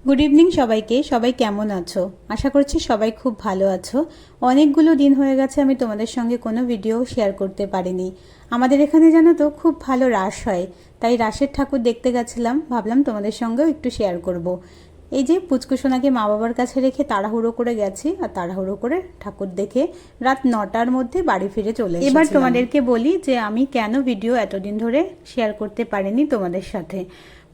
Good evening সবাইকে। সবাই কেমন আছো? আশা করছি সবাই খুব ভালো আছো। অনেকগুলো দিন হয়ে গেছে আমি তোমাদের সঙ্গে কোনো ভিডিও শেয়ার করতে পারিনি। আমাদের এখানে জানো তো খুব ভালো রাস হয়, তাই রাসের ঠাকুর দেখতে গেছিলাম, ভাবলাম তোমাদের সঙ্গেও একটু শেয়ার করব। এই যে পুচকুসোনাকে মা বাবার কাছে রেখে তাড়াহুড়ো করে গেছি, আর তাড়াহুড়ো করে ঠাকুর দেখে রাত 9টার মধ্যে বাড়ি ফিরে চলে এসেছিলাম। এবার তোমাদেরকে বলি যে আমি কেন ভিডিও এতদিন ধরে শেয়ার করতে পারিনি তোমাদের সাথে।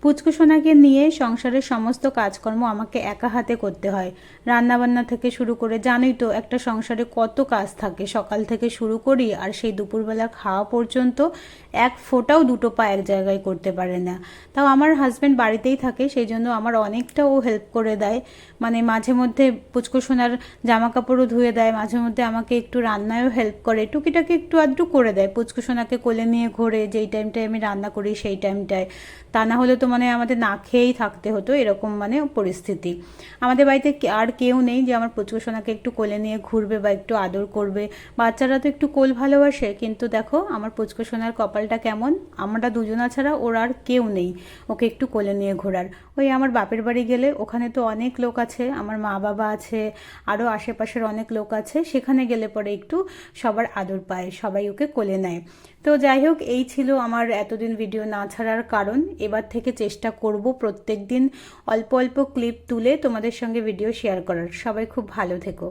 পুচকুসোনাকে নিয়ে সংসারের সমস্ত কাজকর্ম আমাকে একা হাতে করতে হয়। রান্নাবান্না থেকে শুরু করে, জানোই তো একটা সংসারে কত কাজ থাকে, সকাল থেকে শুরু করি আর সেই দুপুরবেলা খাওয়া পর্যন্ত এক ফোঁটাও দুটো পা এক জায়গায় করতে পারে না। তাও আমার হাজব্যান্ড বাড়িতেই থাকে, সেই জন্য আমার অনেকটা ও হেল্প করে দেয়। মানে মাঝে মধ্যে পুচকুসোনার জামা কাপড়ও ধুয়ে দেয়, মাঝে মধ্যে আমাকে একটু রান্নায়ও হেল্প করে, টুকিটাকি একটু আধটু করে দেয়। পুচকুসোনাকে কোলে নিয়ে ঘোরে, যেই টাইমটায় আমি রান্না করি সেই টাইমটায়। তা না হলে তো মানে আমাদের না খেয়েই থাকতে হতো, এরকম মানে পরিস্থিতি। আমাদের বাড়িতে আর কেউ নেই যে আমার পুচকুসোনাকে একটু কোলে নিয়ে ঘুরবে বা একটু আদর করবে। বাচ্চারা তো একটু কোল ভালোবাসে, কিন্তু দেখো আমার পুচকুসোনার কপালটা কেমন, আমরা দুজনা ছাড়া ওর আর কেউ নেই ওকে একটু কোলে নিয়ে ঘোরার। ওই আমার বাপের বাড়ি গেলে ওখানে তো অনেক লোক আছে, আমার মা বাবা আছে, আরও আশেপাশের অনেক লোক আছে, সেখানে গেলে পরে একটু সবার আদর পায়, সবাই ওকে কোলে নেয়। তো যাই হোক, এই ছিল আমার এতদিন ভিডিও না ছাড়ার কারণ। এবার থেকে চেষ্টা করব প্রত্যেক দিন অল্প অল্প ক্লিপ তুলে তোমাদের সঙ্গে ভিডিও শেয়ার করার। সবাই খুব ভালো থেকো।